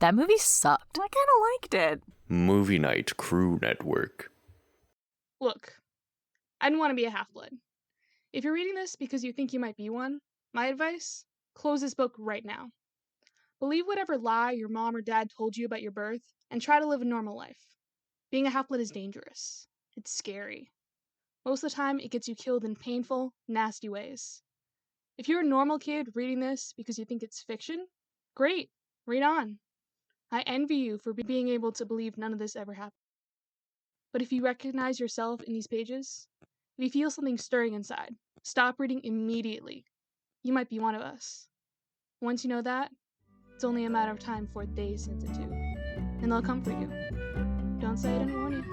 That movie sucked. I kind of liked it. Movie Night Crew Network. Look, I didn't want to be a half-blood. If you're reading this because you think you might be one, my advice, close this book right now. Believe whatever lie your mom or dad told you about your birth, and try to live a normal life. Being a half-blood is dangerous. It's scary. Most of the time, it gets you killed in painful, nasty ways. If you're a normal kid reading this because you think it's fiction, great, read on. I envy you for being able to believe none of this ever happened. But if you recognize yourself in these pages, if you feel something stirring inside, stop reading immediately. You might be one of us. Once you know that, it's only a matter of time before they sense it too. And they'll come for you. Don't say I didn't warn you.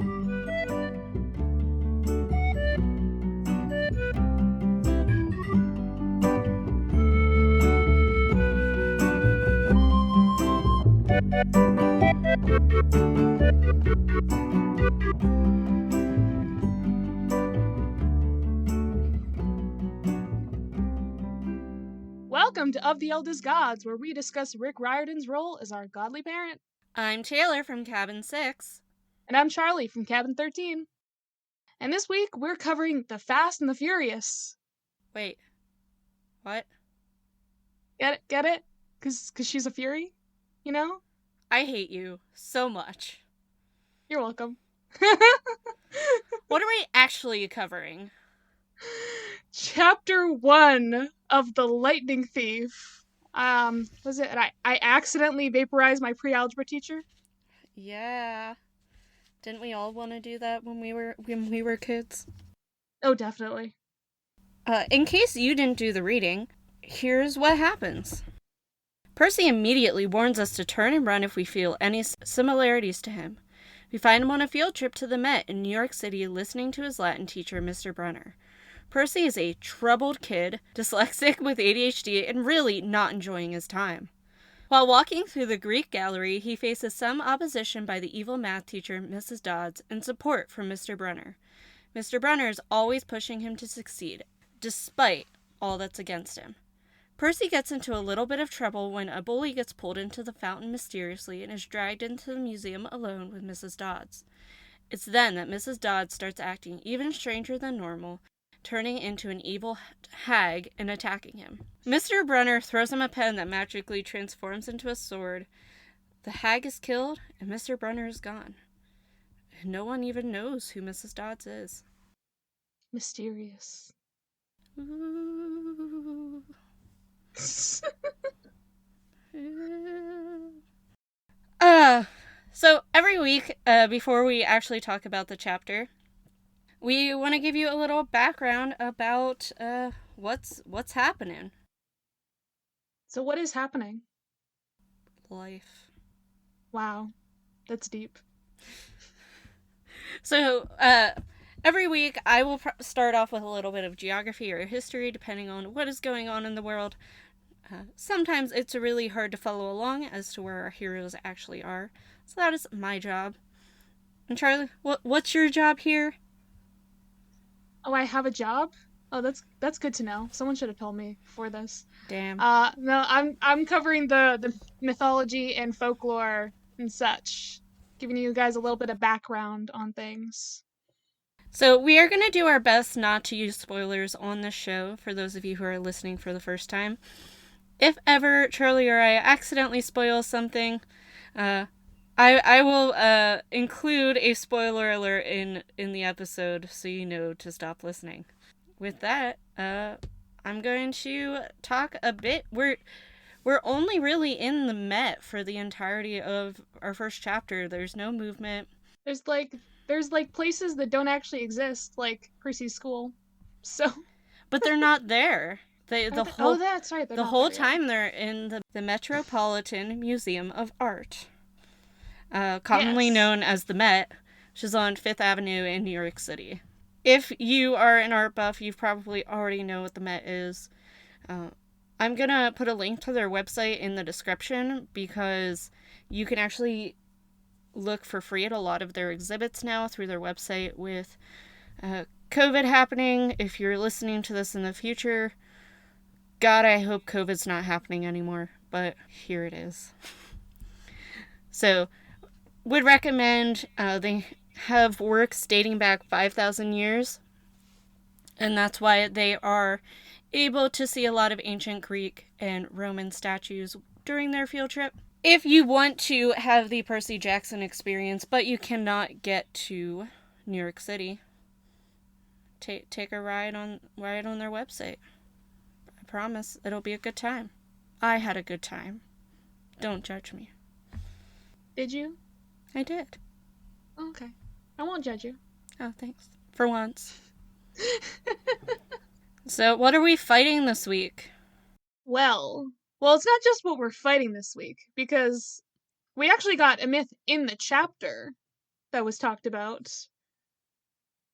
Welcome to Of the Eldest Gods, where we discuss Rick Riordan's role as our godly parent. I'm Taylor from Cabin 6. And I'm Charlie from Cabin 13. And this week, we're covering The Fast and the Furious. Wait. What? Get it? Cause she's a Fury? You know? I hate you so much. You're welcome. What are we actually covering? Chapter 1 of The Lightning Thief. Was it? I accidentally vaporized my pre-algebra teacher? Yeah. Didn't we all want to do that when we were kids? Oh, definitely. In case you didn't do the reading, here's what happens. Percy immediately warns us to turn and run if we feel any similarities to him. We find him on a field trip to the Met in New York City listening to his Latin teacher, Mr. Brunner. Percy is a troubled kid, dyslexic with ADHD, and really not enjoying his time. While walking through the Greek gallery, he faces some opposition by the evil math teacher, Mrs. Dodds, and support from Mr. Brunner. Mr. Brunner is always pushing him to succeed, despite all that's against him. Percy gets into a little bit of trouble when a bully gets pulled into the fountain mysteriously and is dragged into the museum alone with Mrs. Dodds. It's then that Mrs. Dodds starts acting even stranger than normal, turning into an evil hag and attacking him. Mr. Brunner throws him a pen that magically transforms into a sword. The hag is killed, and Mr. Brunner is gone. No one even knows who Mrs. Dodds is. Mysterious. Ooh. So every week, before we actually talk about the chapter, we want to give you a little background about what's happening. So what is happening? Life. Wow, that's deep. So every week I will start off with a little bit of geography or history, depending on what is going on in the world. Sometimes it's really hard to follow along as to where our heroes actually are, so that is my job. And Charlie, what's your job here? Oh, I have a job? Oh, that's good to know. Someone should have told me before this. Damn. No, I'm covering the mythology and folklore and such, giving you guys a little bit of background on things. So we are going to do our best not to use spoilers on this show for those of you who are listening for the first time. If ever Charlie or I accidentally spoil something, I will include a spoiler alert in the episode so you know to stop listening. With that, I'm going to talk a bit. We're only really in the Met for the entirety of our first chapter. There's no movement. There's places that don't actually exist, like Percy's school. So, but they're not there. That's right. The whole time they're in the Metropolitan Museum of Art, commonly known as the Met, which is on 5th Avenue in New York City. If you are an art buff, you probably already know what the Met is. I'm gonna put a link to their website in the description because you can actually look for free at a lot of their exhibits now through their website. With COVID happening, if you're listening to this in the future, God, I hope COVID's not happening anymore, but here it is. So, would recommend, they have works dating back 5,000 years. And that's why they are able to see a lot of ancient Greek and Roman statues during their field trip. If you want to have the Percy Jackson experience, but you cannot get to New York City, take a ride on their website. I promise it'll be a good time. I had a good time. Don't judge me. Did you? I did. Oh, okay. I won't judge you. Oh, thanks. For once. So, what are we fighting this week? Well, it's not just what we're fighting this week, because we actually got a myth in the chapter that was talked about.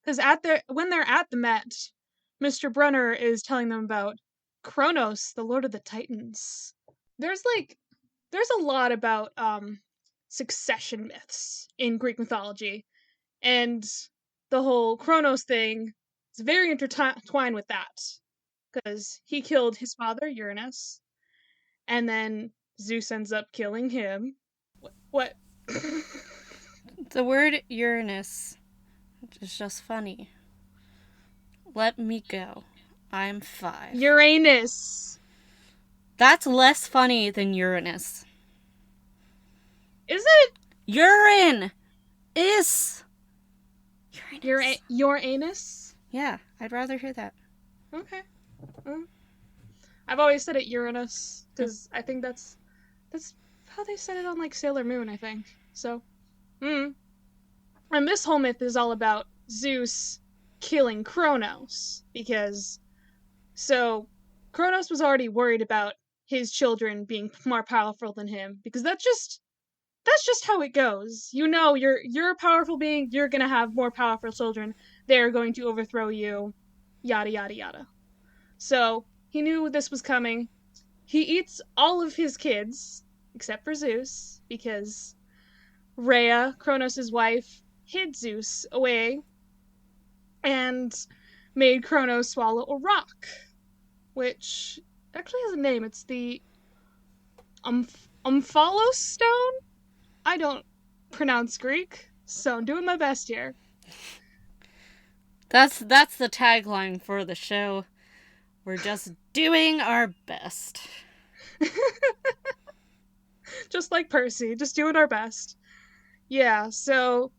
Because when they're at the Met, Mr. Brunner is telling them about Kronos, the Lord of the Titans. There's a lot about succession myths in Greek mythology, and the whole Kronos thing is very intertwined with that, because he killed his father Uranus, and then Zeus ends up killing him. What? The word Uranus is just funny. Let me go. I'm 5. Uranus. That's less funny than Uranus. Is it? Urine! Is! Uranus. Your anus? Yeah, I'd rather hear that. Okay. I've always said it Uranus, because I think that's how they said it on, like, Sailor Moon, I think. So, And this whole myth is all about Zeus killing Kronos, because, Kronos was already worried about his children being more powerful than him, because that's just how it goes. You know, you're a powerful being, you're gonna have more powerful children, they're going to overthrow you, yada yada yada. So, he knew this was coming. He eats all of his kids, except for Zeus, because Rhea, Kronos' wife, hid Zeus away and made Kronos swallow a rock, which actually has a name. It's the Omphalos stone? I don't pronounce Greek, so I'm doing my best here. That's the tagline for the show. We're just doing our best. Just like Percy, just doing our best. Yeah, so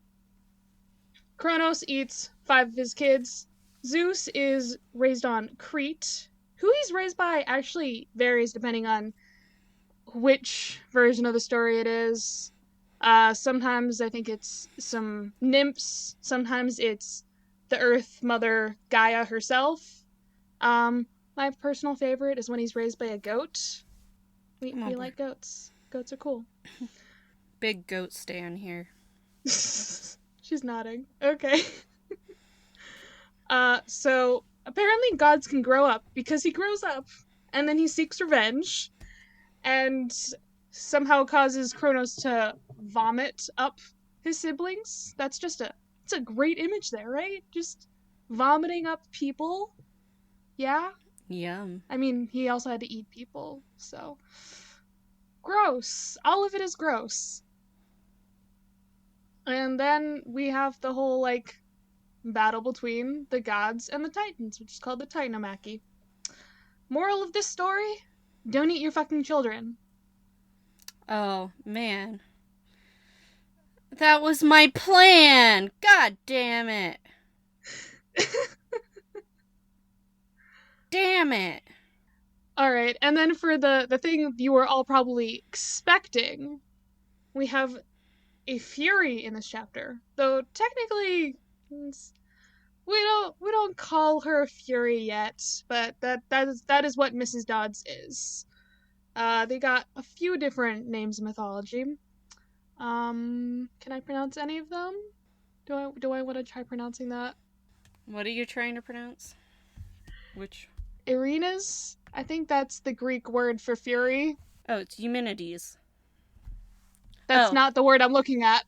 Kronos eats 5 of his kids. Zeus is raised on Crete. Who he's raised by actually varies depending on which version of the story it is. Sometimes I think it's some nymphs. Sometimes it's the Earth Mother Gaia herself. My personal favorite is when he's raised by a goat. We like goats. Goats are cool. Big goat stan here. She's nodding. Okay. So apparently gods can grow up, because he grows up and then he seeks revenge and somehow causes Kronos to vomit up his siblings. It's a great image there, right? Just vomiting up people. Yeah? Yum. I mean, he also had to eat people, so gross. All of it is gross. And then we have the whole, like, battle between the gods and the Titans, which is called the Titanomachy. Moral of this story? Don't eat your fucking children. Oh, man. That was my plan! God damn it. Damn it. Alright, and then for the thing you were all probably expecting, we have a Fury in this chapter. Though technically we don't call her a Fury yet, but that is what Mrs. Dodds is. They got a few different names in mythology. Can I pronounce any of them? Do I want to try pronouncing that? What are you trying to pronounce? Which? Irenas? I think that's the Greek word for fury. Oh, it's Eumenides. That's not the word I'm looking at.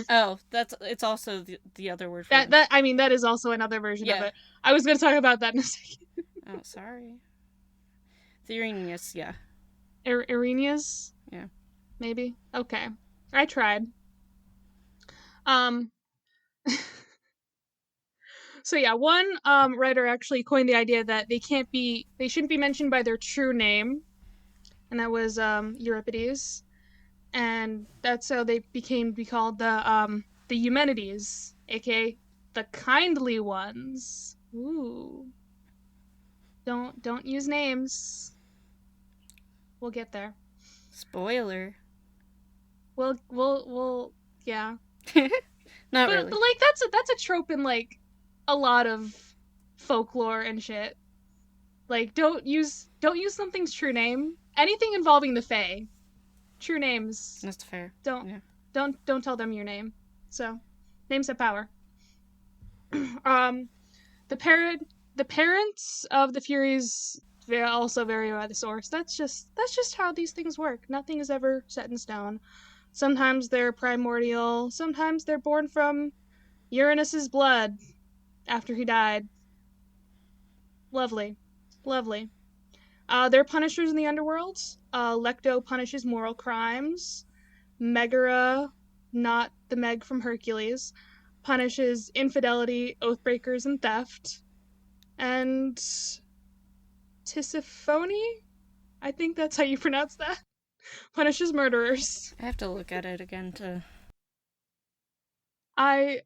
Oh, it's also the other word for that is also another version of it. I was going to talk about that in a second. Oh, sorry. The Irenaeus, yeah. Irenaeus? Yeah. Maybe? Okay. I tried. Um, so yeah, one writer actually coined the idea that they shouldn't be mentioned by their true name, and that was Euripides, and that's how they became to be called the Eumenides, aka the kindly ones. Ooh, don't use names. We'll get there. Spoiler. We'll yeah. Not But really. like that's a trope in like a lot of folklore and shit. Like don't use something's true name. Anything involving the Fae, true names. That's fair. Don't Yeah. don't tell them your name. So names have power. um, the parents of the Furies also vary by the source. That's just how these things work. Nothing is ever set in stone. Sometimes they're primordial. Sometimes they're born from Uranus's blood after he died. Lovely. Lovely. They're punishers in the underworld. Lecto punishes moral crimes. Megara, not the Meg from Hercules, punishes infidelity, oathbreakers, and theft. And Tisiphone, I think that's how you pronounce that, punishes murderers. I have to look at it again to. I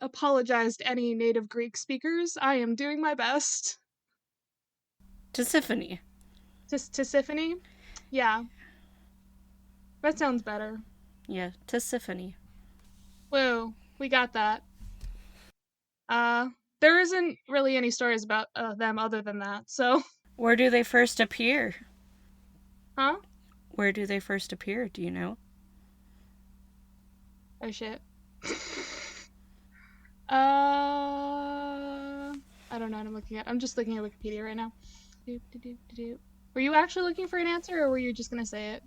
apologize to any native Greek speakers. I am doing my best. Tisiphone. Tisiphone? Yeah. That sounds better. Yeah, Tisiphone. Whoa, we got that. There isn't really any stories about them other than that, so. Where do they first appear? Huh? Where do they first appear? Do you know? Oh shit. I don't know what I'm looking at. I'm just looking at Wikipedia right now. Were you actually looking for an answer, or were you just gonna say it?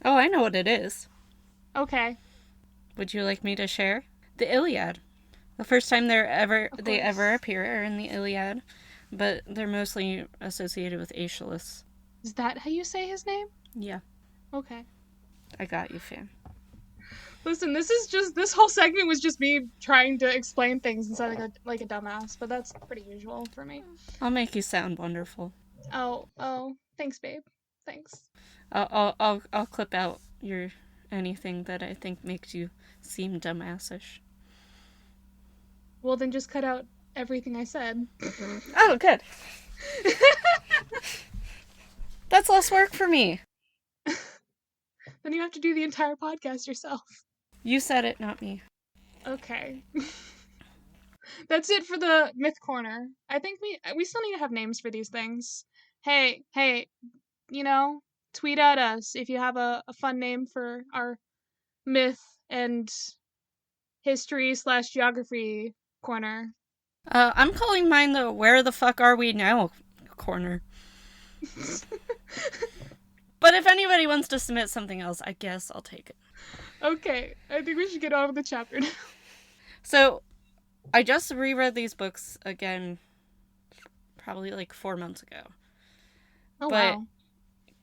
Oh, I know what it is. Okay. Would you like me to share? The Iliad. The first time they ever appear are in the Iliad, but they're mostly associated with Aeschylus. Is that how you say his name? Yeah. Okay. I got you, fam. Listen, this whole segment was just me trying to explain things and sounding like a dumbass, but that's pretty usual for me. I'll make you sound wonderful. Oh, thanks, babe. Thanks. I'll clip out anything that I think makes you seem dumbassish. Well, then just cut out everything I said. Oh, good. That's less work for me. Then you have to do the entire podcast yourself. You said it, not me. Okay. That's it for the myth corner. I think we still need to have names for these things. Hey, tweet at us if you have a fun name for our myth and history/geography corner. I'm calling mine the "Where the fuck are we now?" corner. But if anybody wants to submit something else, I guess I'll take it. Okay, I think we should get on with the chapter now. So, I just reread these books again, probably like 4 months ago. Oh, but wow.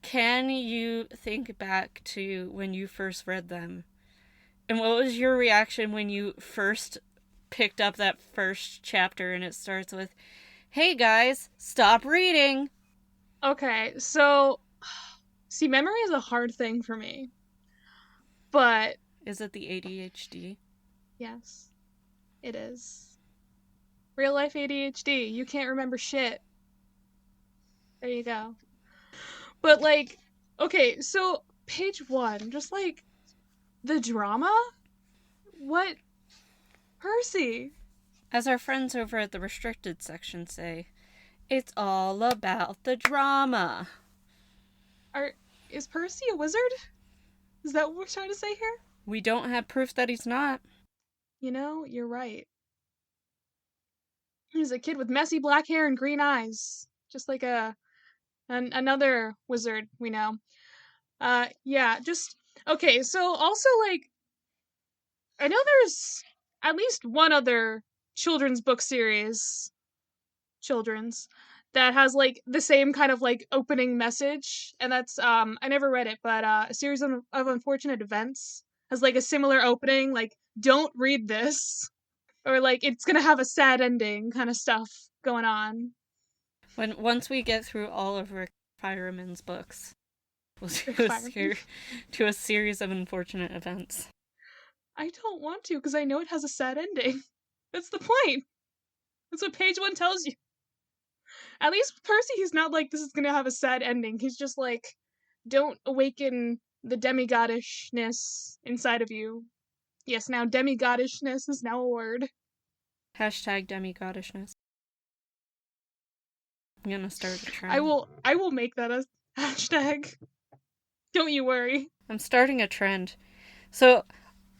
Can you think back to when you first read them? And what was your reaction when you first picked up that first chapter and it starts with, "Hey guys, stop reading"? Okay, so see, memory is a hard thing for me. But is it the ADHD? Yes, it is. Real life ADHD. You can't remember shit. There you go. But like, okay, so page 1, just like the drama? What? Percy. As our friends over at the restricted section say, it's all about the drama. Is Percy a wizard? Is that what we're trying to say here? We don't have proof that he's not. You know, you're right. He's a kid with messy black hair and green eyes. Just like another wizard we know. Yeah, just... Okay, so also, like, I know there's at least one other children's book series. that has like the same kind of like opening message, and that's I never read it, but a series of unfortunate events has like a similar opening, like don't read this, or like it's gonna have a sad ending kind of stuff going on. Once we get through all of Rick Fireman's books, we'll Rick do a series of unfortunate events. I don't want to because I know it has a sad ending. That's the point. That's what page 1 tells you. At least with Percy, he's not like, this is gonna have a sad ending. He's just like, don't awaken the demigodishness inside of you. Yes, now demigodishness is now a word. Hashtag demigodishness. I'm gonna start a trend. I will make that a hashtag. Don't you worry. I'm starting a trend. So,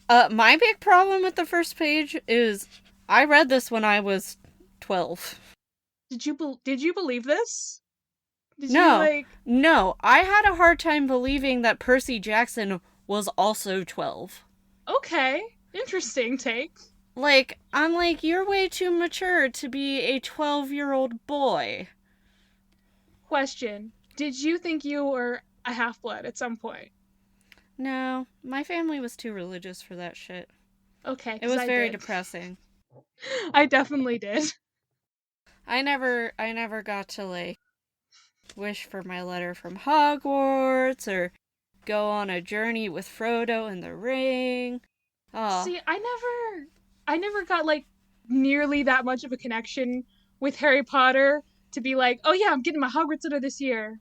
my big problem with the first page is I read this when I was 12. Did you believe this? No, I had a hard time believing that Percy Jackson was also 12. Okay, interesting take. Like, I'm like, you're way too mature to be a 12-year-old boy. Question. Did you think you were a half-blood at some point? No, my family was too religious for that shit. Okay, it was very depressing. I definitely did. I never got to, like, wish for my letter from Hogwarts, or go on a journey with Frodo and the ring. Oh. See, I never got, like, nearly that much of a connection with Harry Potter to be like, oh yeah, I'm getting my Hogwarts letter this year.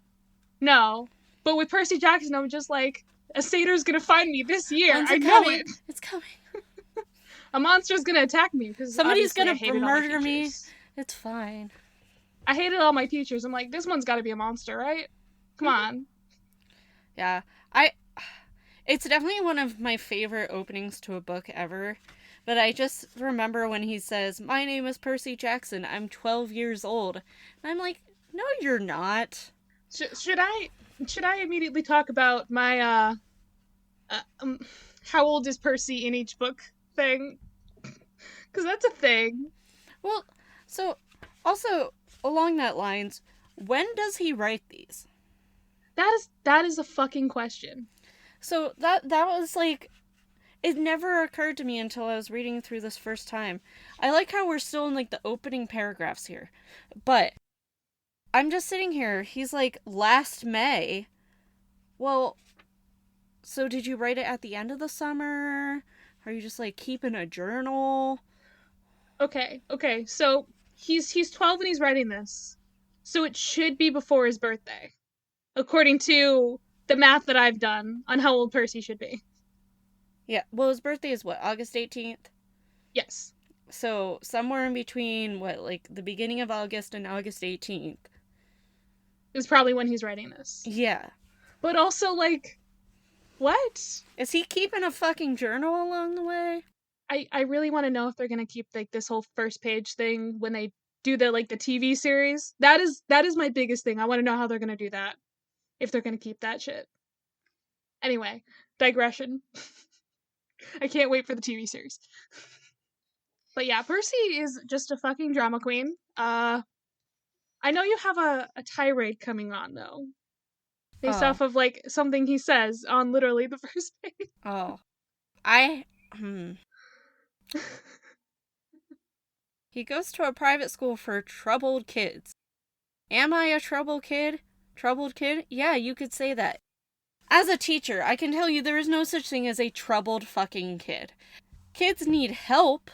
No. But with Percy Jackson, I'm just like, a satyr's gonna find me this year. I know it. It's coming. A monster's gonna attack me. Somebody's gonna murder me. It's fine. I hated all my teachers. I'm like, this one's gotta be a monster, right? Come on. Yeah. It's definitely one of my favorite openings to a book ever. But I just remember when he says, my name is Percy Jackson. I'm 12 years old. And I'm like, no, you're not. Should I immediately talk about my, how old is Percy in each book thing? Because that's a thing. Well, so, also, along that lines, when does he write these? That is a fucking question. So, that was, like, it never occurred to me until I was reading through this first time. I like how we're still in, like, the opening paragraphs here. But I'm just sitting here. He's like, last May. Well, so did you write it at the end of the summer? Are you just, like, keeping a journal? Okay. So he's 12 and he's writing this. So it should be before his birthday, according to the math that I've done on how old Percy should be. Yeah, well, his birthday is what, August 18th? Yes. So, somewhere in between, what, like, the beginning of August and August 18th. Is probably when he's writing this. Yeah. But also, like, what? Is he keeping a fucking journal along the way? I really want to know if they're gonna keep, like, this whole first page thing when they do the TV series. That is my biggest thing. I want to know how they're gonna do that. If they're gonna keep that shit. Anyway, digression. I can't wait for the TV series. But yeah, Percy is just a fucking drama queen. I know you have a tirade coming on, though. Based off of, like, something he says on literally the first page. Oh. He goes to a private school for troubled kids. Am I a troubled kid? Troubled kid? Yeah, you could say that. As a teacher, I can tell you there is no such thing as a troubled fucking kid. Kids need help,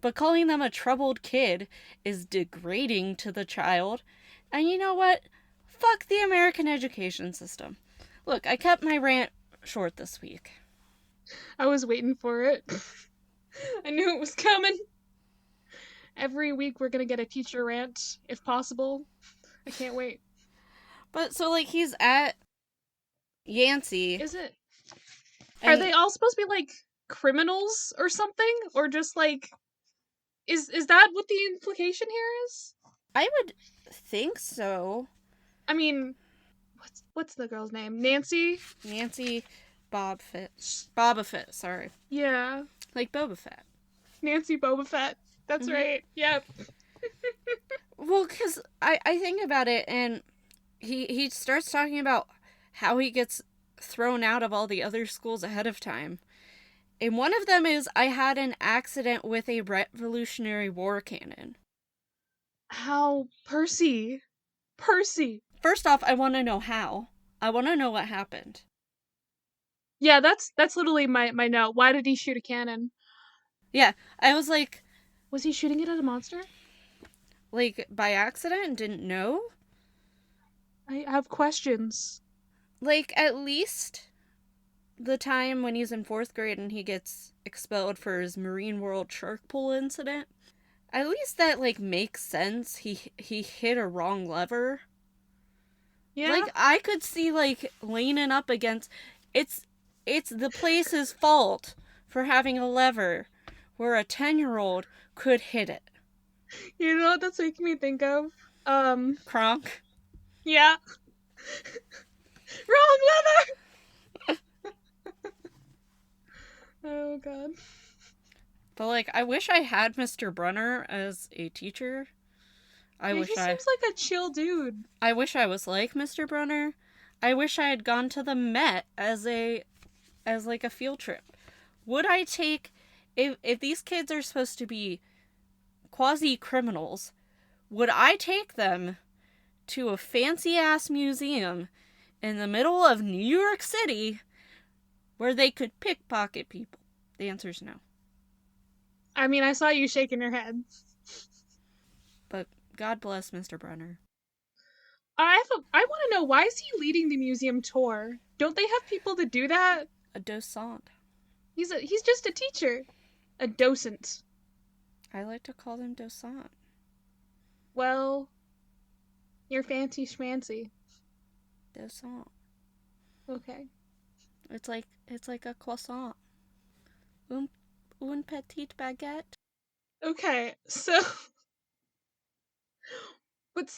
but calling them a troubled kid is degrading to the child. And you know what? Fuck the American education system. Look, I kept my rant short this week. I was waiting for it. I knew it was coming. Every week we're gonna get a teacher rant, if possible. I can't wait. But, so, like, he's at Yancey. Is it? Are they all supposed to be, like, criminals or something? Or just, like... Is that what the implication here is? I would think so. I mean... What's the girl's name? Nancy? Nancy Boba Fett, sorry. Yeah. Like Boba Fett. Nancy Boba Fett. That's right. Yep. Well, because I think about it, and he starts talking about how he gets thrown out of all the other schools ahead of time. And one of them is, I had an accident with a Revolutionary War cannon. How? Percy! Percy! First off, I want to know how. I want to know what happened. Yeah, that's literally my note. Why did he shoot a cannon? Yeah, I was like, Was he shooting it at a monster? by accident, didn't know? I have questions. At least the time when he's in 4th grade and he gets expelled for his Marine World shark pool incident, at least that, makes sense. He hit a wrong lever. Yeah? I could see, leaning up against... It's the place's fault for having a lever where a 10-year-old could hit it. You know what that's making me think of? Kronk. Yeah. Wrong lever! Oh, God. But, I wish I had Mr. Brunner as a teacher. He seems like a chill dude. I wish I was like Mr. Brunner. I wish I had gone to the Met as a field trip. Would I take... If these kids are supposed to be quasi-criminals, would I take them to a fancy-ass museum in the middle of New York City where they could pickpocket people? The answer's no. I mean, I saw you shaking your head. But God bless Mr. Brunner. I want to know, why is he leading the museum tour? Don't they have people to do that? A docent. He's just a teacher. A docent. I like to call them docent. Well, you're fancy schmancy. Docent. Okay. It's like a croissant. Un petite baguette. Okay, so... But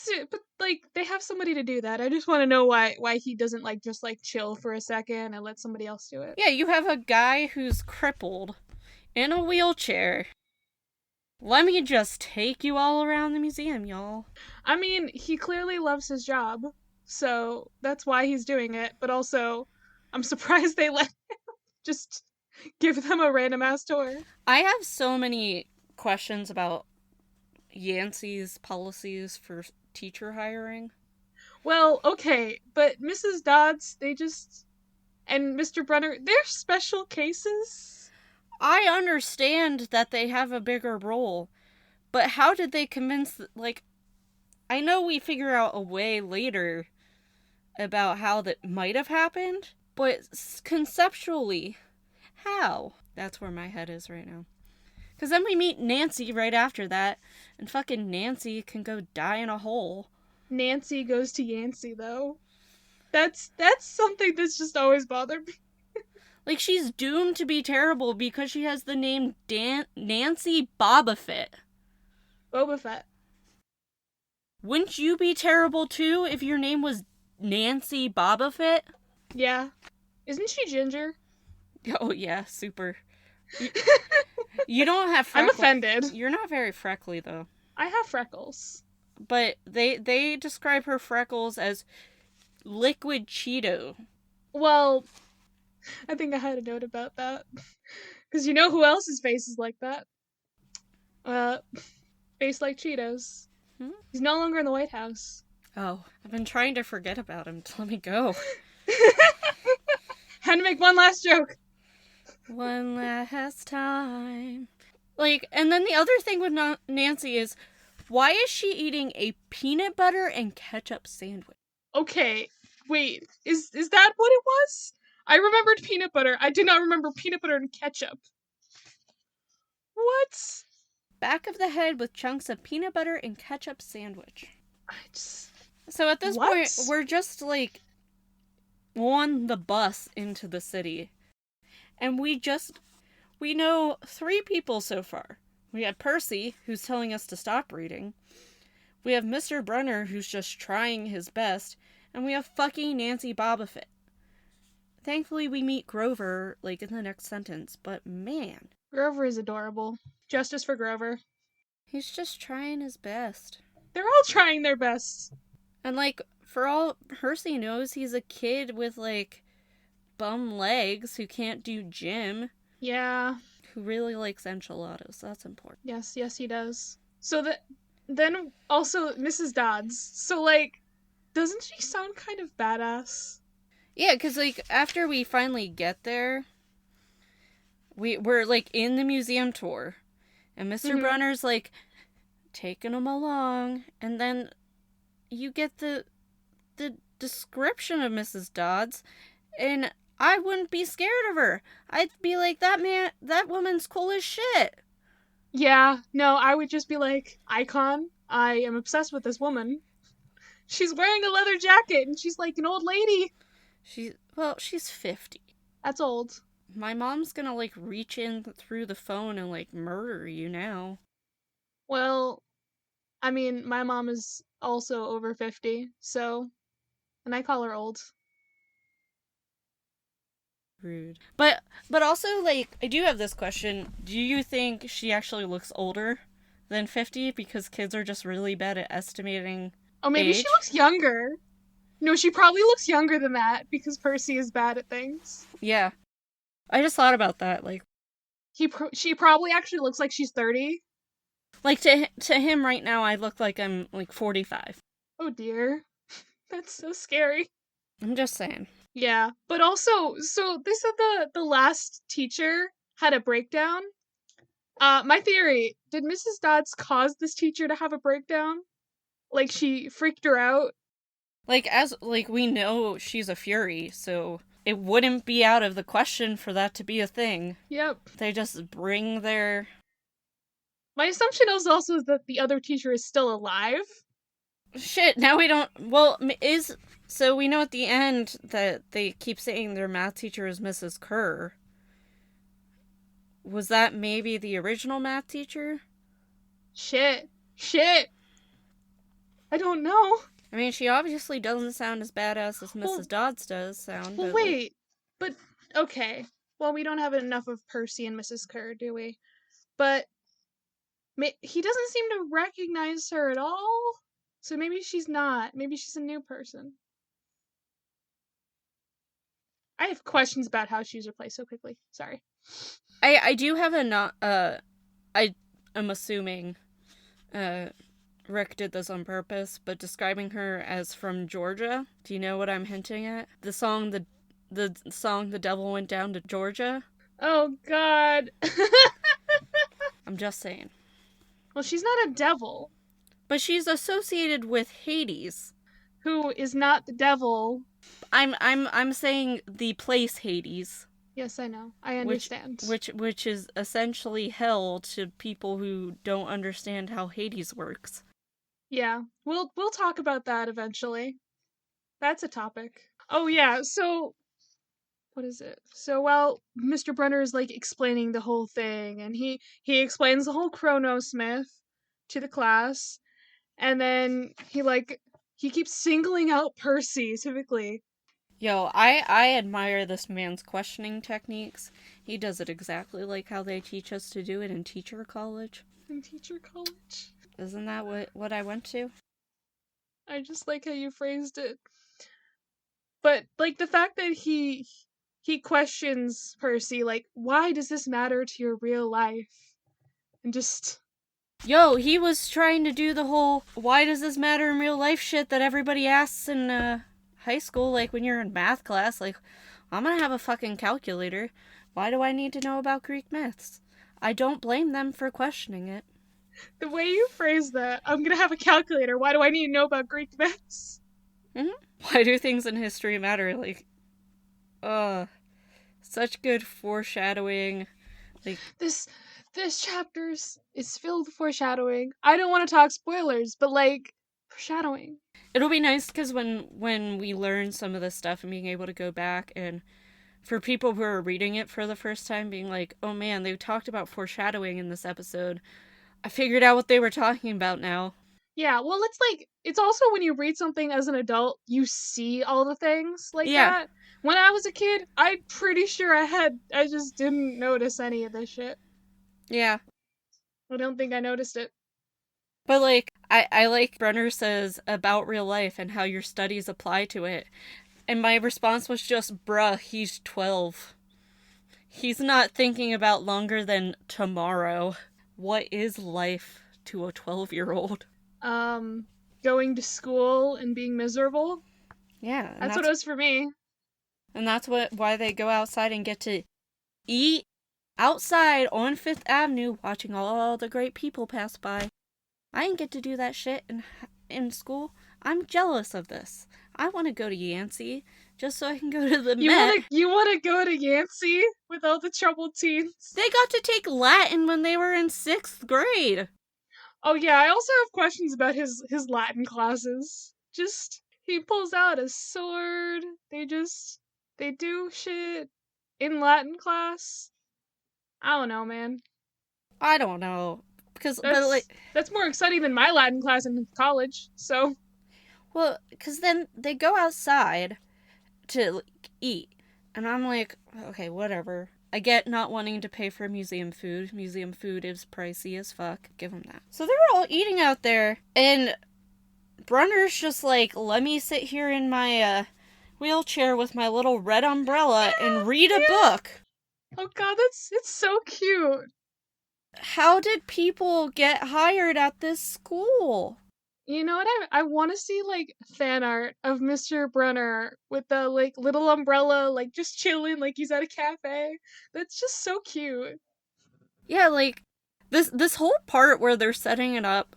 they have somebody to do that. I just want to know why he doesn't just chill for a second and let somebody else do it. Yeah, you have a guy who's crippled in a wheelchair. Let me just take you all around the museum, y'all. I mean, he clearly loves his job, so that's why he's doing it. But also, I'm surprised they let him just give them a random ass tour. I have so many questions about Yancey's policies for teacher hiring. Well, okay, but Mrs. Dodds, and Mr. Brunner, they're special cases. I understand that they have a bigger role, but how did they convince, I know we figure out a way later about how that might have happened, but conceptually, how? That's where my head is right now. Because then we meet Nancy right after that, and fucking Nancy can go die in a hole. Nancy goes to Yancey, though. That's something that's just always bothered me. She's doomed to be terrible because she has the name Nancy Boba Fett. Boba Fett. Wouldn't you be terrible too if your name was Nancy Boba Fett? Yeah. Isn't she ginger? Oh yeah, super. You don't have freckles. I'm offended. You're not very freckly though. I have freckles. But they describe her freckles as liquid Cheeto. Well, I think I had a note about that. Because you know who else's face is like that? Face like Cheetos. He's no longer in the White House. Oh, I've been trying to forget about him. Let me go. Had to make one last joke. One last time. And then the other thing with Nancy is, why is she eating a peanut butter and ketchup sandwich? Okay, wait, is that what it was? I remembered peanut butter. I did not remember peanut butter and ketchup. What? Back of the head with chunks of peanut butter and ketchup sandwich. So at this What? point, we're just on the bus into the city. And we know 3 people so far. We have Percy, who's telling us to stop reading. We have Mr. Brunner, who's just trying his best. And we have fucking Nancy Boba Fett. Thankfully, we meet Grover, in the next sentence. But man. Grover is adorable. Justice for Grover. He's just trying his best. They're all trying their best. And, like, for all Percy knows, he's a kid with, like, bum legs who can't do gym. Yeah. Who really likes enchiladas. That's important. Yes, he does. So then also Mrs. Dodds. So, like, doesn't she sound kind of badass? Yeah, because, like, after we finally get there, we're, like, in the museum tour. And mister Brunner's, like, taking them along. And then you get the description of Mrs. Dodds. And I wouldn't be scared of her. I'd be like, that woman's cool as shit. Yeah, no, I would just be like, icon, I am obsessed with this woman. She's wearing a leather jacket and she's like an old lady. She's 50. That's old. My mom's gonna, like, reach in through the phone and, like, murder you now. Well, I mean, my mom is also over 50, so, and I call her old. Rude. But also, like, I do have this question. Do you think she actually looks older than 50? Because kids are just really bad at estimating maybe age? she looks younger. No, she probably looks younger than that because Percy is bad at things. Yeah. I just thought about that, like... She probably actually looks like she's 30. Like, to him right now, I look like I'm, like, 45. Oh dear. That's so scary. I'm just saying. Yeah, but also, so they said the last teacher had a breakdown. My theory, did Mrs. Dodds cause this teacher to have a breakdown? Like, she freaked her out? Like, we know she's a Fury, so it wouldn't be out of the question for that to be a thing. Yep. They just bring their... My assumption is also that the other teacher is still alive. Shit, now we don't... Well, so we know at the end that they keep saying their math teacher is Mrs. Kerr. Was that maybe the original math teacher? Shit. I don't know. I mean, she obviously doesn't sound as badass as Mrs. Dodds does sound. Well, wait. But, okay. Well, we don't have enough of Percy and Mrs. Kerr, do we? But he doesn't seem to recognize her at all. So maybe she's not. Maybe she's a new person. I have questions about how she was replaced so quickly. Sorry. I do have I'm assuming Rick did this on purpose, but describing her as from Georgia. Do you know what I'm hinting at? The song The Devil Went Down to Georgia? Oh, God. I'm just saying. Well, she's not a devil. But she's associated with Hades. Who is not the devil. I'm saying the place Hades. Yes, I know. I understand. Which is essentially hell to people who don't understand how Hades works. Yeah. We'll talk about that eventually. That's a topic. Oh yeah, so what is it? So while Mr. Brunner is like explaining the whole thing, and he explains the whole Kronos myth to the class, and then he keeps singling out Percy typically. Yo, I admire this man's questioning techniques. He does it exactly like how they teach us to do it in teacher college. In teacher college? Isn't that what I went to? I just like how you phrased it. But like the fact that he questions Percy, like, why does this matter to your real life? And just... Yo, he was trying to do the whole, why does this matter in real life shit that everybody asks in high school, like when you're in math class, like, I'm gonna have a fucking calculator. Why do I need to know about Greek myths? I don't blame them for questioning it. The way you phrase that, I'm gonna have a calculator, why do I need to know about Greek myths? Mm-hmm. Why do things in history matter? Like, such good foreshadowing. Like, this chapter is filled with foreshadowing. I don't want to talk spoilers, but like, foreshadowing. It'll be nice because when we learn some of this stuff and being able to go back, and for people who are reading it for the first time being like, oh man, they talked about foreshadowing in this episode. I figured out what they were talking about now. Yeah, well, it's also when you read something as an adult, you see all the things like that. When I was a kid, I'm pretty sure I just didn't notice any of this shit. Yeah. I don't think I noticed it. But, like, I like Brenner says about real life and how your studies apply to it. And my response was just, bruh, he's 12. He's not thinking about longer than tomorrow. What is life to a 12-year-old? Going to school and being miserable. Yeah, That's what it was for me. And that's why they go outside and get to eat outside on Fifth Avenue, watching all the great people pass by. I didn't get to do that shit in school. I'm jealous of this. I want to go to Yancey just so I can go to the Met. You want to go to Yancey with all the troubled teens? They got to take Latin when they were in 6th grade. Oh yeah, I also have questions about his Latin classes. Just, he pulls out a sword. They do shit in Latin class. I don't know, man. I don't know. That's more exciting than my Latin class in college, so. Well, because then they go outside to eat. And I'm like, okay, whatever. I get not wanting to pay for museum food. Museum food is pricey as fuck. Give them that. So they're all eating out there, and Brunner's just like, let me sit here in my wheelchair with my little red umbrella and read a book. Oh god, it's so cute. How did people get hired at this school? You know what? I want to see like fan art of Mr. Brunner with the like little umbrella, like just chilling, like he's at a cafe. That's just so cute. Yeah, like this whole part where they're setting it up,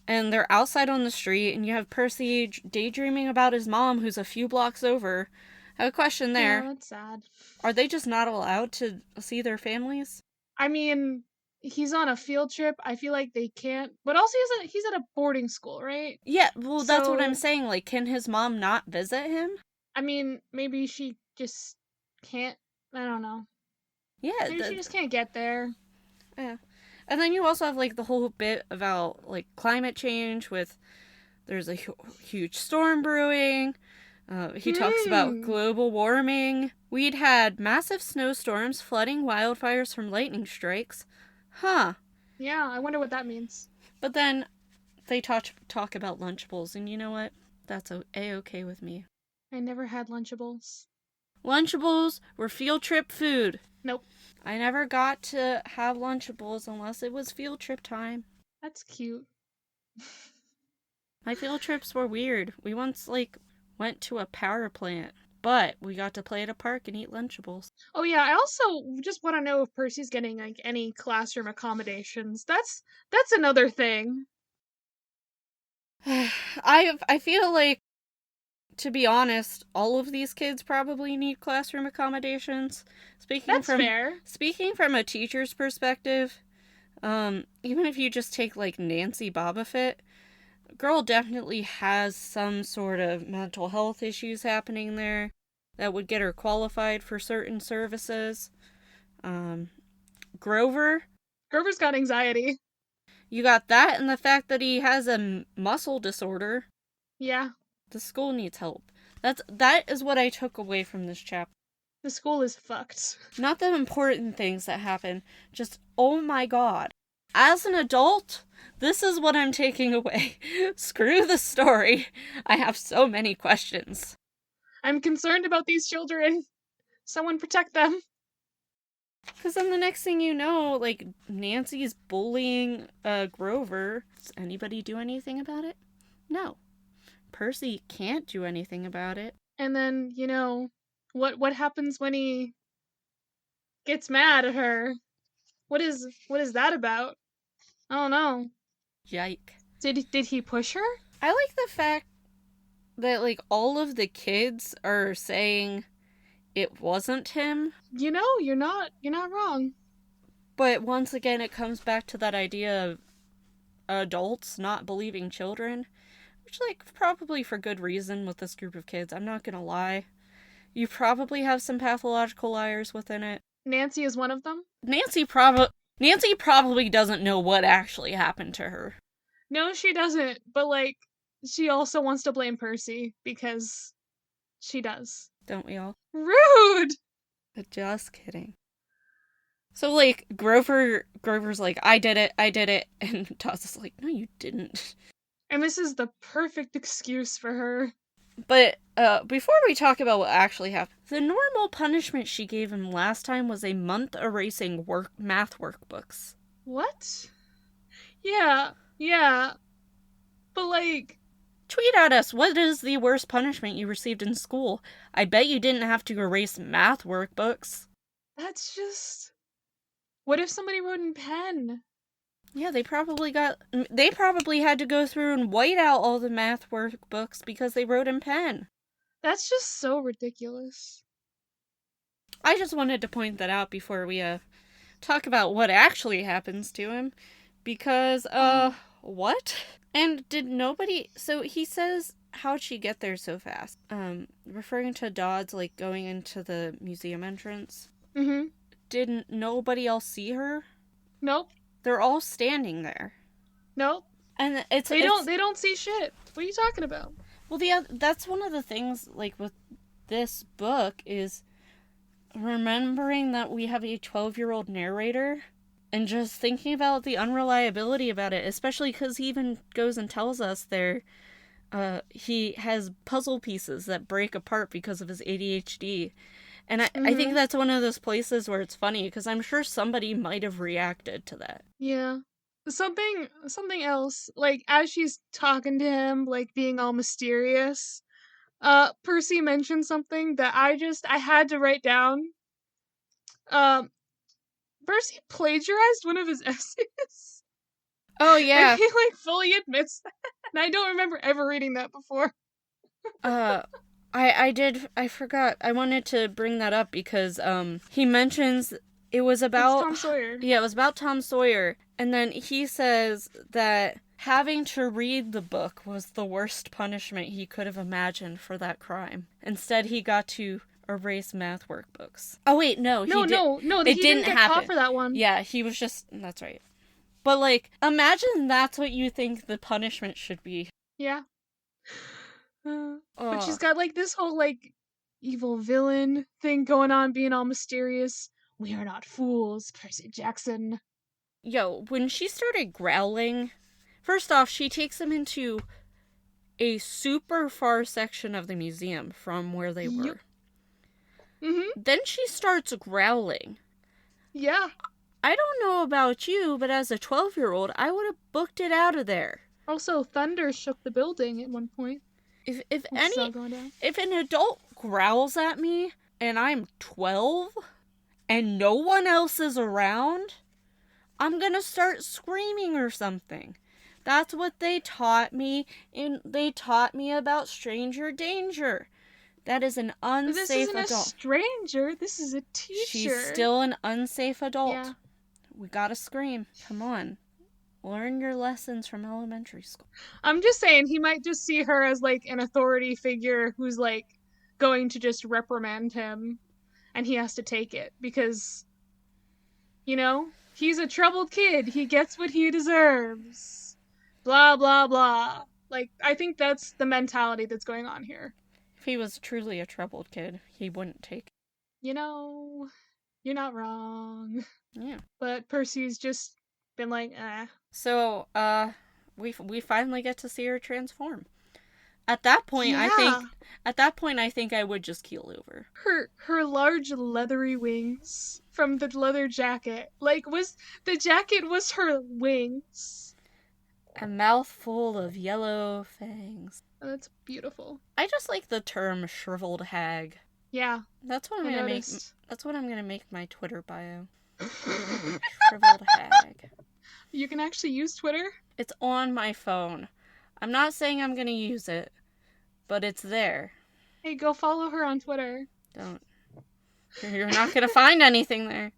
and they're outside on the street, and you have Percy daydreaming about his mom, who's a few blocks over. I have a question there. Yeah, that's sad. Are they just not allowed to see their families? I mean, he's on a field trip. I feel like they can't. But also, he's at a boarding school, right? Yeah, well, that's what I'm So- saying. Like, can his mom not visit him? I mean, maybe she just can't. I don't know. Yeah, Maybe she just can't get there. yeah. And then you also have like the whole bit about like climate change with there's a huge storm brewing. He talks about global warming. We'd had massive snowstorms, flooding, wildfires from lightning strikes. Huh. Yeah, I wonder what that means. But then they talk about Lunchables, and you know what? That's A-okay with me. I never had Lunchables. Lunchables were field trip food. Nope. I never got to have Lunchables unless it was field trip time. That's cute. My field trips were weird. We once, went to a power plant, but we got to play at a park and eat Lunchables. Oh yeah, I also just want to know if Percy's getting like any classroom accommodations. That's another thing. I feel like, to be honest, all of these kids probably need classroom accommodations. That's fair. Speaking from a teacher's perspective, even if you just take Nancy Bobofit, girl definitely has some sort of mental health issues happening there that would get her qualified for certain services. Grover's got anxiety. You got that and the fact that he has a muscle disorder. Yeah. The school needs help. That is what I took away from this chapter. The school is fucked. Not the important things that happen, just, oh my god. As an adult, this is what I'm taking away. Screw the story. I have so many questions. I'm concerned about these children. Someone protect them. Because then the next thing you know, Nancy's bullying Grover. Does anybody do anything about it? No. Percy can't do anything about it. And then, what happens when he gets mad at her? What is that about? I don't know. Yike. Did he push her? I like the fact that all of the kids are saying it wasn't him. You're not wrong. But once again, it comes back to that idea of adults not believing children, which probably for good reason with this group of kids. I'm not gonna lie. You probably have some pathological liars within it. Nancy is one of them? Nancy probably doesn't know what actually happened to her. No, she doesn't. But she also wants to blame Percy because she does. Don't we all? Rude! Just kidding. So, like, Grover's like, I did it, and Todd's is like, no, you didn't. And this is the perfect excuse for her. But, before we talk about what actually happened, the normal punishment she gave him last time was a month erasing math workbooks. What? Yeah. But, like... Tweet at us, what is the worst punishment you received in school? I bet you didn't have to erase math workbooks. That's just... What if somebody wrote in pen? Yeah, they probably had to go through and white out all the math workbooks because they wrote in pen. That's just so ridiculous. I just wanted to point that out before we talk about what actually happens to him. Because, what? And so he says, how'd she get there so fast? Referring to Dodds, like, going into the museum entrance. Mm-hmm. Didn't nobody else see her? Nope. They're all standing there. Nope. And they don't see shit. What are you talking about? Well, that's one of the things, like, with this book is remembering that we have a 12-year-old narrator and just thinking about the unreliability about it, especially because he even goes and tells us he has puzzle pieces that break apart because of his ADHD. And I think that's one of those places where it's funny, because I'm sure somebody might have reacted to that. Yeah. Something else, like, as she's talking to him, like, being all mysterious, Percy mentioned something that I had to write down. Percy plagiarized one of his essays. Oh, yeah. And he, like, fully admits that. And I don't remember ever reading that before. I forgot. I wanted to bring that up because, he mentions it was about... Tom Sawyer. Yeah, it was about Tom Sawyer. And then he says that having to read the book was the worst punishment he could have imagined for that crime. Instead, he got to erase math workbooks. Oh, wait, no. No, it didn't get happen. Caught for that one. Yeah, he was just... That's right. But, like, imagine that's what you think the punishment should be. Yeah. But she's got, like, this whole, like, evil villain thing going on, being all mysterious. We are not fools, Percy Jackson. Yo, when she started growling, first off, she takes him into a super far section of the museum from where they were. Mm-hmm. Then she starts growling. Yeah. I don't know about you, but as a 12-year-old, I would have booked it out of there. Also, thunder shook the building at one point. If an adult growls at me and I'm 12 and no one else is around, I'm gonna start screaming or something. That's what they taught me, and they taught me about stranger danger. That is an unsafe adult. This isn't a stranger, this is a teacher. She's still an unsafe adult. Yeah. We gotta scream. Come on. Learn your lessons from elementary school. I'm just saying, he might just see her as, like, an authority figure who's, like, going to just reprimand him, and he has to take it, because, you know, he's a troubled kid. He gets what he deserves. Blah, blah, blah. Like, I think that's the mentality that's going on here. If he was truly a troubled kid, he wouldn't take it. You know, you're not wrong. Yeah. But Percy's just been like, eh. So, we finally get to see her transform. At that point, Yeah. I think I would just keel over. Her large leathery wings from the leather jacket. Like, the jacket was her wings. A mouthful of yellow fangs. Oh, that's beautiful. I just like the term shriveled hag. Yeah. That's what I'm gonna make. That's what I'm gonna make my Twitter bio. Shriveled hag. You can actually use Twitter? It's on my phone. I'm not saying I'm gonna use it, but it's there. Hey, go follow her on Twitter. Don't. You're not gonna find anything there.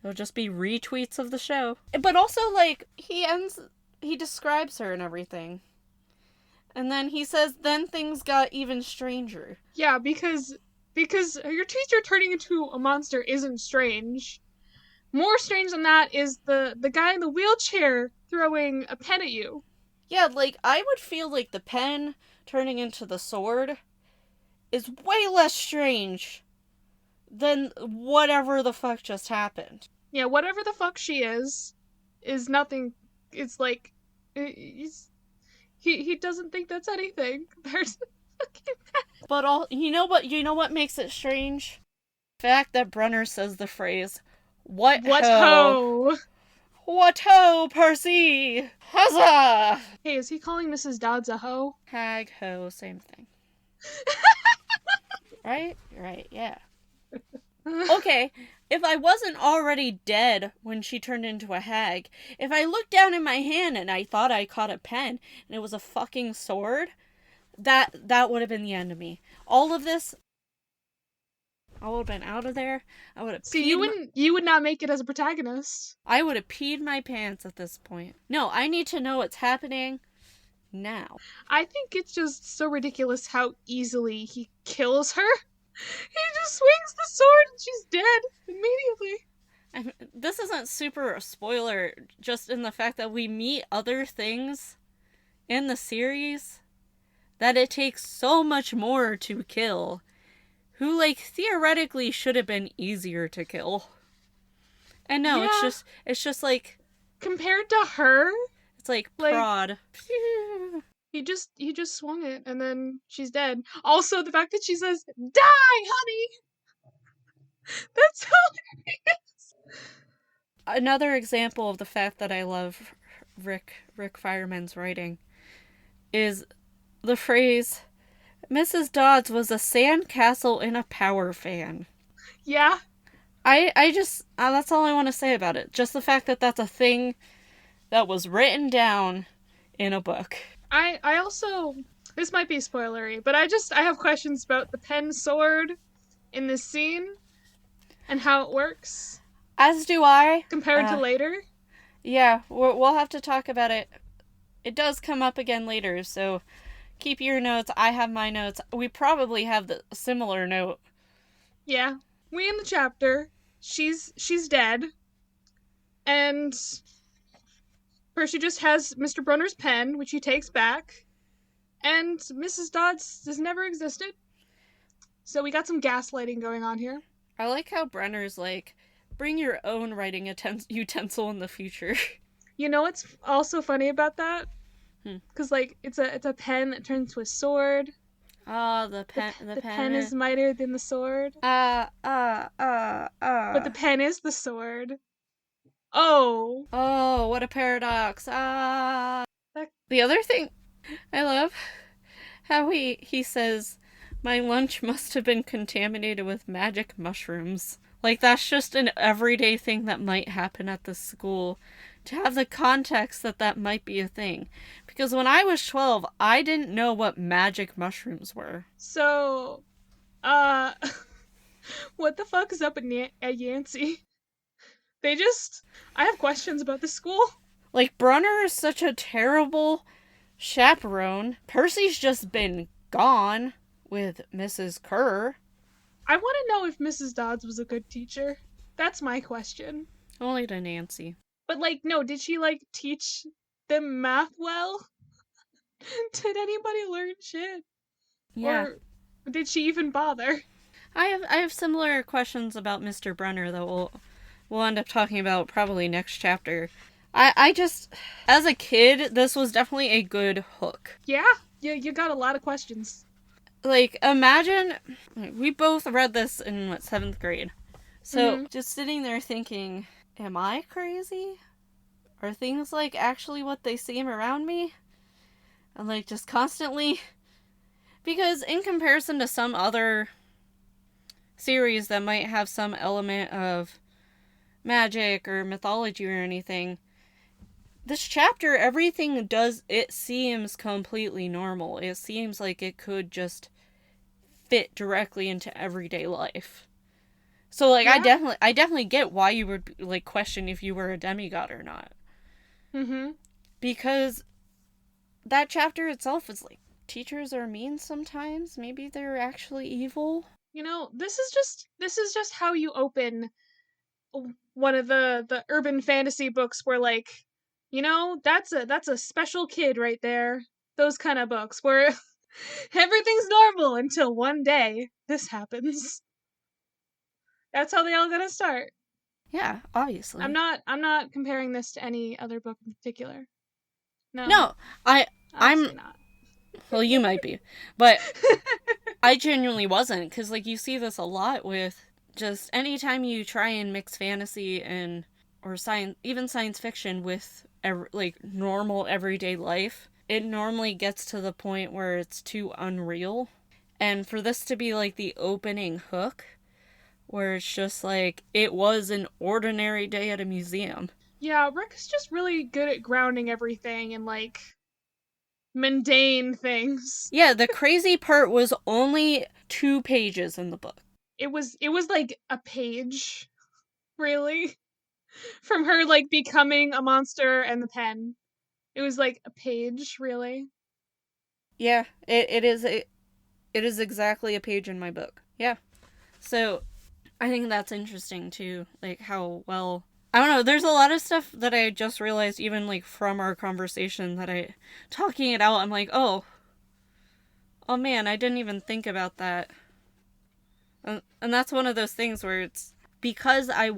It'll just be retweets of the show. But also, like, he describes her and everything. And then he says, then things got even stranger. Yeah, because your teacher turning into a monster isn't strange. More strange than that is the guy in the wheelchair throwing a pen at you. Yeah, like, I would feel like the pen turning into the sword is way less strange than whatever the fuck just happened. Yeah, whatever the fuck she is nothing. It's like, he doesn't think that's anything. There's fucking. But you know what makes it strange? The fact that Brunner says the phrase, "What ho? Ho? What ho, Percy? Huzzah!" Hey, is he calling Mrs. Dodds a hoe? Hag, ho, same thing. Right, yeah. Okay, if I wasn't already dead when she turned into a hag, if I looked down in my hand and I thought I caught a pen and it was a fucking sword, that would have been the end of me. All of this, I would have been out of there. I would have. See, you would not make it as a protagonist. I would have peed my pants at this point. No, I need to know what's happening now. I think it's just so ridiculous how easily he kills her. He just swings the sword and she's dead immediately. This isn't super a spoiler, just in the fact that we meet other things in the series that it takes so much more to kill, who, like, theoretically should have been easier to kill. And no, Yeah. it's just like, compared to her, it's like Like- prod. he just swung it and then she's dead. Also, the fact that she says, "Die, honey!" That's hilarious. Another example of the fact that I love Rick Fireman's writing is the phrase, "Mrs. Dodds was a sandcastle in a power fan." Yeah. I just, that's all I want to say about it. Just the fact that that's a thing that was written down in a book. I also, this might be spoilery, but I have questions about the pen sword in this scene and how it works As do I. compared to later. Yeah, we'll have to talk about it. It does come up again later, so keep your notes. I have my notes. We probably have the similar note. Yeah. We in the chapter, she's dead, and Percy just has Mr. Brunner's pen, which he takes back, and Mrs. Dodds has never existed. So we got some gaslighting going on here. I like how Brenner's like, bring your own writing utensil in the future. You know what's also funny about that? Hmm. Because like it's a pen that turns to a sword. Oh, the pen. The pen is mightier than the sword. But But the pen is the sword. Oh. Oh, what a paradox. The other thing I love, how he says, "My lunch must have been contaminated with magic mushrooms." Like, that's just an everyday thing that might happen at the school. To have the context that might be a thing. Because when I was 12, I didn't know what magic mushrooms were. So, what the fuck is up at Yancey? I have questions about the school. Like, Brunner is such a terrible chaperone. Percy's just been gone with Mrs. Kerr. I want to know if Mrs. Dodds was a good teacher. That's my question. Only to Nancy. But, like, no, did she, like, teach them math well? Did anybody learn shit? Yeah. Or did she even bother? I have similar questions about Mr. Brunner that we'll end up talking about probably next chapter. I just, as a kid, this was definitely a good hook. Yeah, you got a lot of questions. Like, imagine, we both read this in, 7th grade. So, just sitting there thinking, am I crazy? Are things, like, actually what they seem around me? And, like, just constantly, because in comparison to some other series that might have some element of magic or mythology or anything, this chapter, everything it seems completely normal. It seems like it could just fit directly into everyday life. So, like, Yeah. I definitely get why you would, like, question if you were a demigod or not. Mm-hmm. Because that chapter itself is like, teachers are mean sometimes. Maybe they're actually evil. You know, this is just how you open one of the urban fantasy books where, like, you know, that's a special kid right there. Those kind of books where everything's normal until one day this happens. That's how they all gotta start. Yeah, obviously. I'm not comparing this to any other book in particular. No, I'm obviously not. Well, you might be, but I genuinely wasn't, because like you see this a lot with just anytime you try and mix fantasy and or science, even science fiction with like normal everyday life, it normally gets to the point where it's too unreal. And for this to be like the opening hook, where it's just like it was an ordinary day at a museum. Yeah, Rick's just really good at grounding everything in like mundane things. Yeah, the crazy part was only 2 pages in the book. It was like a page, really, from her like becoming a monster and the pen. It was like a page, really. Yeah, it is exactly a page in my book. Yeah. So, I think that's interesting too, like how well, I don't know, there's a lot of stuff that I just realized even like from our conversation that talking it out, I'm like, oh man, I didn't even think about that. And that's one of those things where it's because I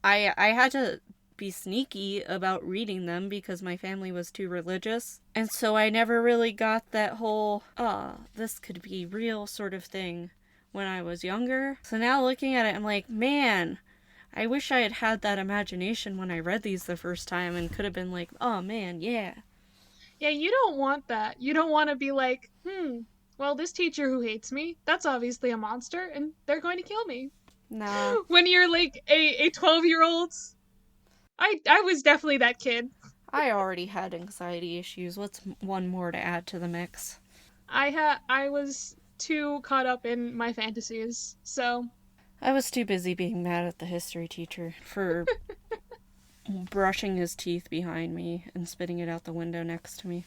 had to be sneaky about reading them because my family was too religious. And so I never really got that whole, this could be real sort of thing when I was younger. So now looking at it, I'm like, man, I wish I had had that imagination when I read these the first time and could have been like, oh man, yeah. Yeah, you don't want that. You don't want to be like, well, this teacher who hates me, that's obviously a monster, and they're going to kill me. No. When you're like a 12-year-old. I was definitely that kid. I already had anxiety issues. What's one more to add to the mix? I was too caught up in my fantasies, so. I was too busy being mad at the history teacher for brushing his teeth behind me and spitting it out the window next to me.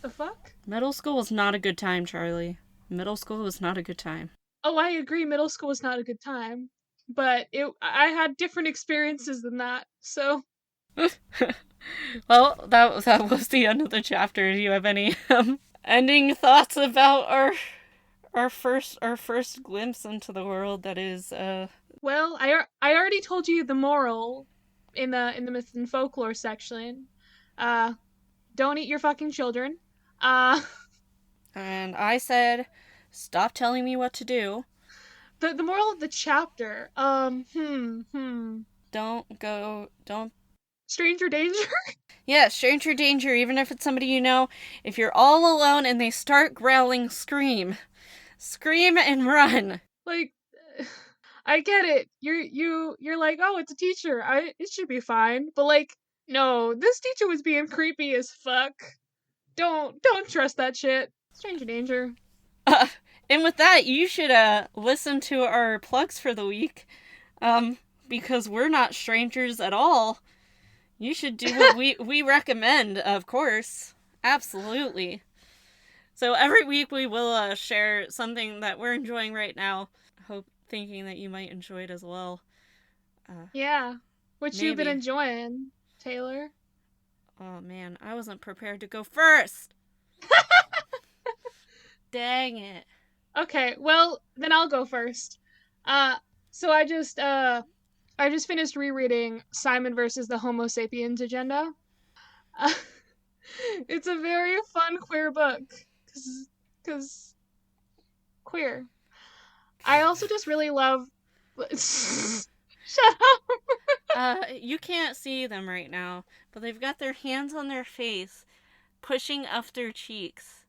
The fuck? Middle school was not a good time, Charlie. Middle school was not a good time. Oh, I agree, middle school was not a good time. But I had different experiences than that, so. Well, that was the end of the chapter. Do you have any ending thoughts about our first glimpse into the world that is Well, I already told you the moral in the myth and folklore section. Don't eat your fucking children. And I said, stop telling me what to do. The moral of the chapter. Don't. Stranger danger? Yeah, stranger danger, even if it's somebody you know. If you're all alone and they start growling, scream. Scream and run. Like, I get it. You're like, oh, it's a teacher. It should be fine. But like, no, this teacher was being creepy as fuck. Don't trust that shit. Stranger danger. And with that, you should listen to our plugs for the week. Because we're not strangers at all. You should do what we recommend, of course. Absolutely. So every week we will share something that we're enjoying right now. Thinking that you might enjoy it as well. Yeah. What maybe. You've been enjoying, Taylor? Oh man, I wasn't prepared to go first. Dang it. Okay, well, then I'll go first. So I just finished rereading Simon versus the Homo Sapiens Agenda. It's a very fun queer book, cause queer. I also just really love. Shut up. You can't see them right now, but they've got their hands on their face, pushing up their cheeks,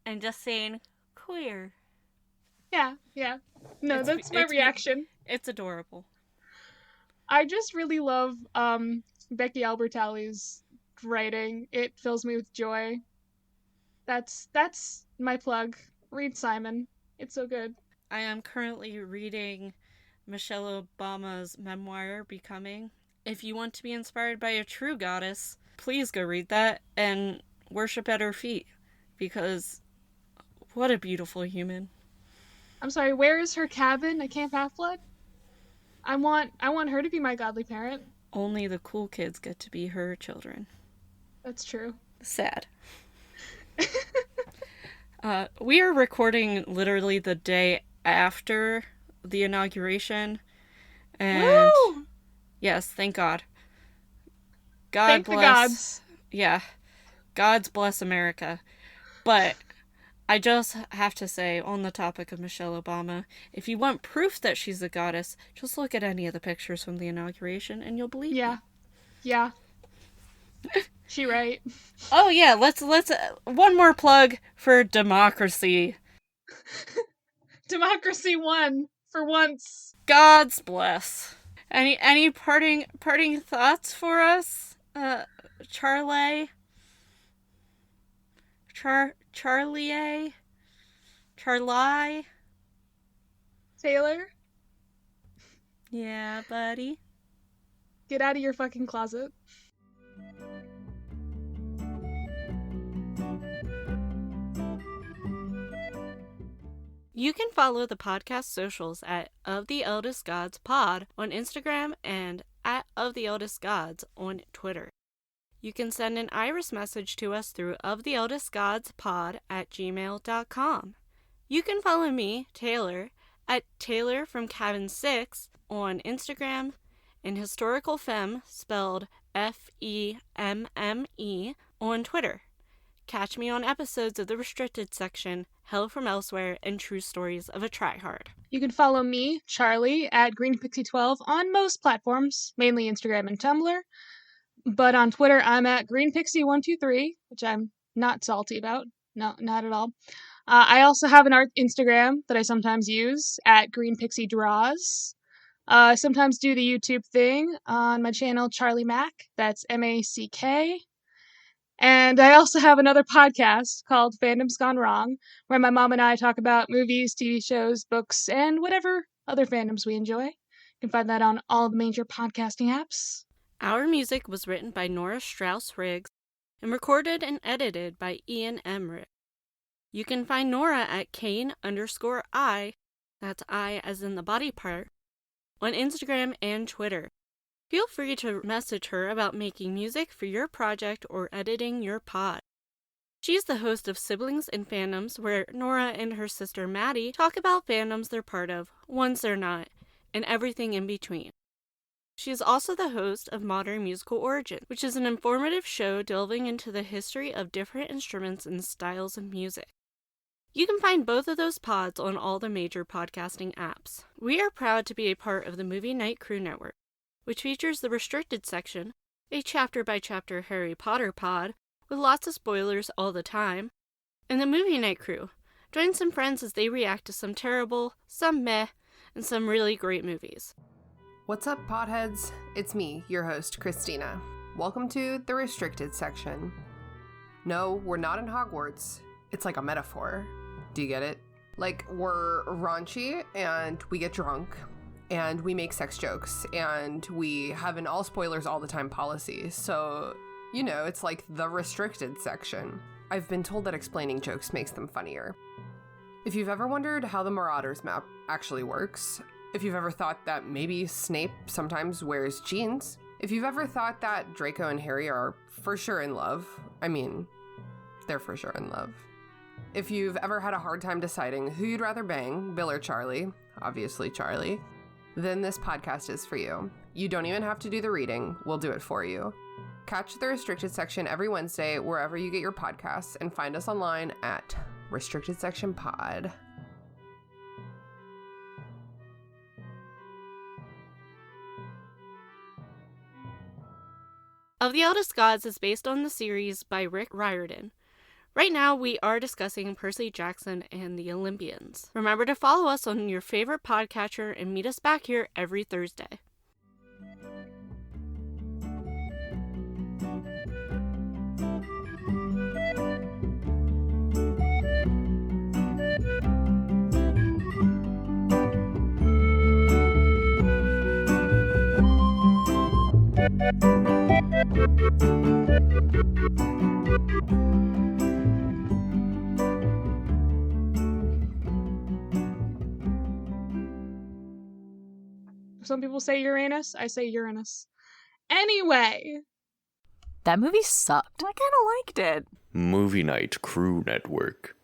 and just saying queer. Yeah. No, that's my reaction. It's adorable. I just really love Becky Albertalli's writing. It fills me with joy. That's my plug. Read Simon. It's so good. I am currently reading Michelle Obama's memoir, Becoming. If you want to be inspired by a true goddess, please go read that and worship at her feet, because what a beautiful human. I'm sorry, where is her cabin at Camp Half-Blood? I want her to be my godly parent. Only the cool kids get to be her children. That's true. Sad. We are recording literally the day after the inauguration. And woo! Yes, thank God. God Thank bless. the gods. Yeah. Gods bless America. But I just have to say, on the topic of Michelle Obama, if you want proof that she's a goddess, just look at any of the pictures from the inauguration and you'll believe me. Yeah. She right. Oh yeah, let's one more plug for democracy. Democracy won for once. God's bless. Any parting thoughts for us? Charlie? Charlie? Taylor, Yeah, buddy. get out of your fucking closet. You can follow the podcast socials at Of the Eldest Gods Pod on Instagram and at Of the Eldest Gods on Twitter. You can send an iris message to us through oftheeldestgodspod@gmail.com. You can follow me, Taylor, at Taylor from Cabin 6 on Instagram, and Historical Femme, spelled FEMME, on Twitter. Catch me on episodes of the Restricted Section, Hell from Elsewhere, and True Stories of a Tryhard. You can follow me, Charlie, at GreenPixie12 on most platforms, mainly Instagram and Tumblr. But on Twitter, I'm at GreenPixie123, which I'm not salty about. No, not at all. I also have an art Instagram that I sometimes use at GreenPixieDraws. I sometimes do the YouTube thing on my channel, Charlie Mack. That's MACK. And I also have another podcast called Fandom's Gone Wrong, where my mom and I talk about movies, TV shows, books, and whatever other fandoms we enjoy. You can find that on all the major podcasting apps. Our music was written by Nora Strauss-Riggs and recorded and edited by Ian Emmerich. You can find Nora at Kane_I, that's I as in the body part, on Instagram and Twitter. Feel free to message her about making music for your project or editing your pod. She's the host of Siblings and Fandoms, where Nora and her sister Maddie talk about fandoms they're part of, ones they're not, and everything in between. She is also the host of Modern Musical Origin, which is an informative show delving into the history of different instruments and styles of music. You can find both of those pods on all the major podcasting apps. We are proud to be a part of the Movie Night Crew Network, which features the Restricted Section, a chapter-by-chapter Harry Potter pod with lots of spoilers all the time, and the Movie Night Crew. Join some friends as they react to some terrible, some meh, and some really great movies. What's up, potheads? It's me, your host, Christina. Welcome to the Restricted Section. No, we're not in Hogwarts. It's like a metaphor. Do you get it? Like, we're raunchy, and we get drunk, and we make sex jokes, and we have an all spoilers all the time policy. So, you know, it's like the Restricted Section. I've been told that explaining jokes makes them funnier. If you've ever wondered how the Marauders map actually works, if you've ever thought that maybe Snape sometimes wears jeans, if you've ever thought that Draco and Harry are for sure in love, I mean, they're for sure in love. If you've ever had a hard time deciding who you'd rather bang, Bill or Charlie, obviously Charlie, then this podcast is for you. You don't even have to do the reading, we'll do it for you. Catch the Restricted Section every Wednesday wherever you get your podcasts, and find us online at Restricted Section Pod. Of the Eldest Gods is based on the series by Rick Riordan. Right now, we are discussing Percy Jackson and the Olympians. Remember to follow us on your favorite podcatcher and meet us back here every Thursday. Some people say Uranus, I say Uranus. Anyway. That movie sucked. I kind of liked it. Movie Night Crew Network.